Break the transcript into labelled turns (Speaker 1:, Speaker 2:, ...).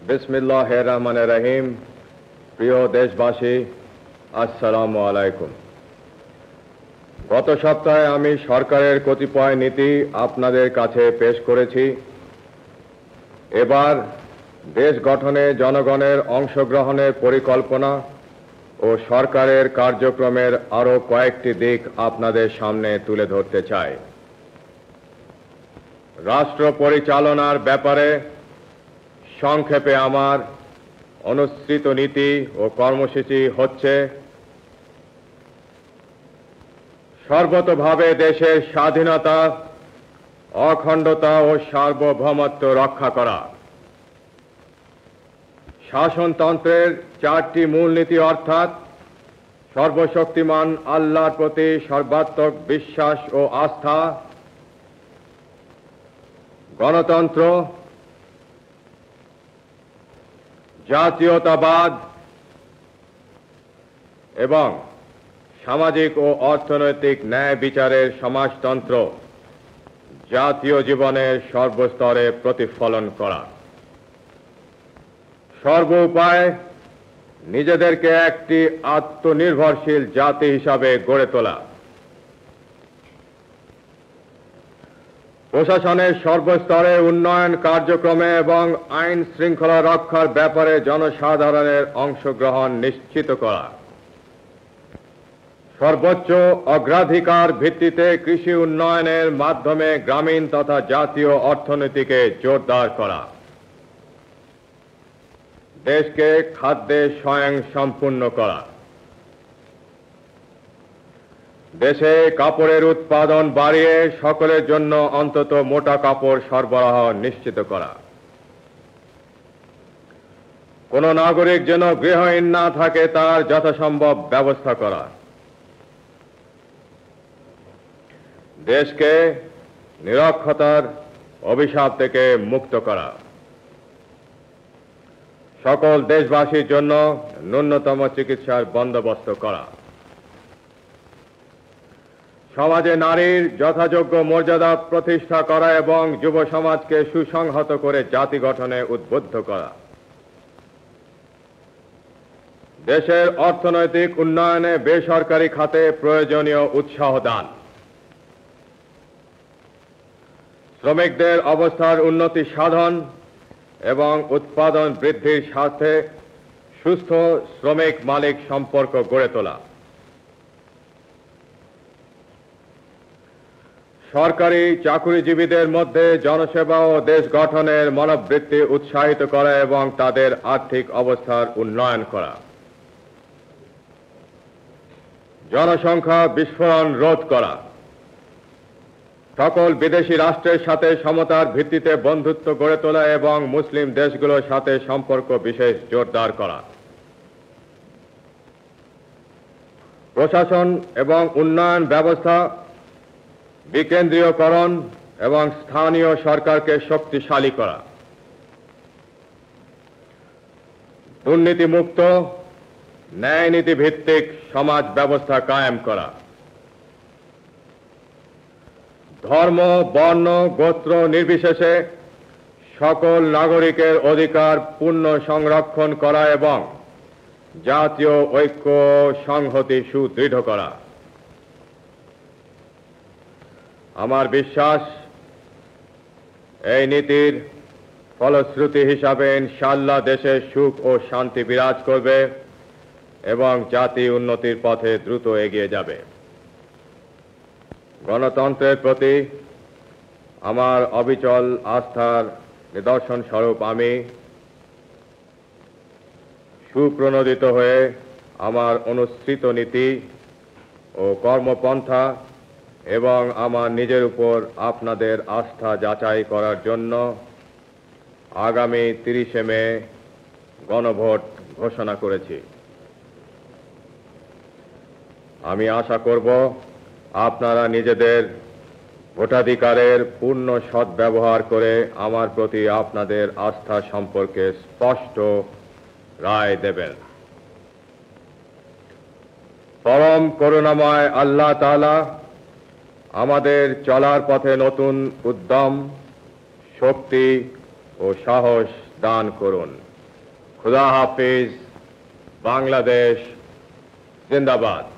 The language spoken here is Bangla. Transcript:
Speaker 1: বিসমিল্লাহির রহমানির রহিম। প্রিয় দেশবাসী, আসসালামু আলাইকুম। গত সপ্তাহে আমি সরকারের কতিপয় নীতি আপনাদের কাছে পেশ করেছি। এবার দেশ গঠনে জনগণের অংশগ্রহণের পরিকল্পনা ও সরকারের কার্যক্রমের আরও কয়েকটি দিক আপনাদের সামনে তুলে ধরতে চাই। রাষ্ট্র পরিচালনার ব্যাপারে সংক্ষেপে আমার অনুসৃত নীতি ও কর্মসূচি হচ্ছে: সর্বতোভাবে দেশের স্বাধীনতা, অখণ্ডতা ও সার্বভৌমত্ব রক্ষা করা। শাসনতন্ত্রের চারটি মূলনীতি অর্থাৎ সর্বশক্তিমান আল্লাহর প্রতি সর্বাত্মক বিশ্বাস ও আস্থা, গণতন্ত্র, জাতীয়তাবাদ এবং সামাজিক ও অর্থনৈতিক ন্যায় বিচারের সমাজতন্ত্র জাতীয় জীবনের সর্বস্তরে প্রতিফলন করা। সর্ব উপায়ে নিজেদেরকে একটি আত্মনির্ভরশীল জাতি হিসাবে গড়ে তোলা। প্রশাসনের সর্বস্তরে উন্নয়ন কার্যক্রমে এবং আইন শৃঙ্খলা রক্ষার ব্যাপারে জনসাধারণের অংশগ্রহণ নিশ্চিত করা। সর্বোচ্চ অগ্রাধিকার ভিত্তিতে কৃষি উন্নয়নের মাধ্যমে গ্রামীণ তথা জাতীয় অর্থনীতিকে জোরদার করা। দেশকে খাদ্যে স্বয়ংসম্পূর্ণ করা। দেশে কাপড়ের উৎপাদন বাড়িয়ে সকলের জন্য অন্তত মোটা কাপড় সরবরাহ নিশ্চিত করা। কোন নাগরিক যেন গৃহহীন না থাকে তার যথাসম্ভব ব্যবস্থা করা। দেশকে নিরক্ষরতার অভিশাপ থেকে মুক্ত করা। সকল দেশবাসীর জন্য ন্যূনতম চিকিৎসার বন্দোবস্ত করা। সমাজে নারীর যথাযোগ্য মর্যাদা প্রতিষ্ঠা করা এবং যুব সমাজকে সুসংহত করে জাতি গঠনে উদ্বুদ্ধ করা। দেশের অর্থনৈতিক উন্নয়নে বেসরকারি খাতে প্রয়োজনীয় উৎসাহ দান। শ্রমিকদের অবস্থার উন্নতি সাধন এবং উৎপাদন বৃদ্ধির সাথে সুস্থ শ্রমিক মালিক সম্পর্ক গড়ে তোলা। সরকারি চাকুরিজীবীদের মধ্যে জনসেবা ও দেশ গঠনের মনোবৃত্তি উৎসাহিত করা এবং তাদের আর্থিক অবস্থার উন্নয়ন করা। জনসংখ্যা বিস্ফোরণ রোধ করা। সকল বিদেশি রাষ্ট্রের সাথে সমতার ভিত্তিতে বন্ধুত্ব গড়ে তোলা এবং মুসলিম দেশগুলোর সাথে সম্পর্ক বিশেষ জোরদার করা। প্রশাসন এবং উন্নয়ন ব্যবস্থা বিকেন্দ্রীয়করণ এবং স্থানীয় সরকারকে শক্তিশালী করা। দুর্নীতিমুক্ত ন্যায়নীতি ভিত্তিক সমাজ ব্যবস্থা কায়েম করা। ধর্ম, বর্ণ, গোত্র নির্বিশেষে সকল নাগরিকের অধিকার পূর্ণ সংরক্ষণ করা এবং জাতীয় ঐক্য সংহতি সুদৃঢ় করা। আমার বিশ্বাস এই নীতির ফলশ্রুতি হিসাবে ইনশাআল্লাহ দেশে সুখ ও শান্তি বিরাজ করবে এবং জাতি উন্নতির পথে দ্রুত এগিয়ে যাবে। গণতন্ত্রের প্রতি আমার অবিচল আস্থার নিদর্শন স্বরূপ আমি সুপ্রণোদিত হয়ে আমার অনুসৃত নীতি ও কর্মপন্থা এবং আমার নিজের উপর আপনাদের আস্থা যাচাই করার জন্য আগামী 30 মে গণভোট ঘোষণা করেছি। আমি আশা করব আপনারা নিজেদের ভোটাধিকারের পূর্ণ সদ্ব্যবহার করে আমার প্রতি আপনাদের আস্থা সম্পর্কে স্পষ্ট রায় দেবেন। পরম করুণাময় আল্লাহ তাআলা আমাদের চলার পথে নতুন উদ্যম, শক্তি ও সাহস দান করুন। खुदा हाफिज। बांग्लादेश जिंदाबाद।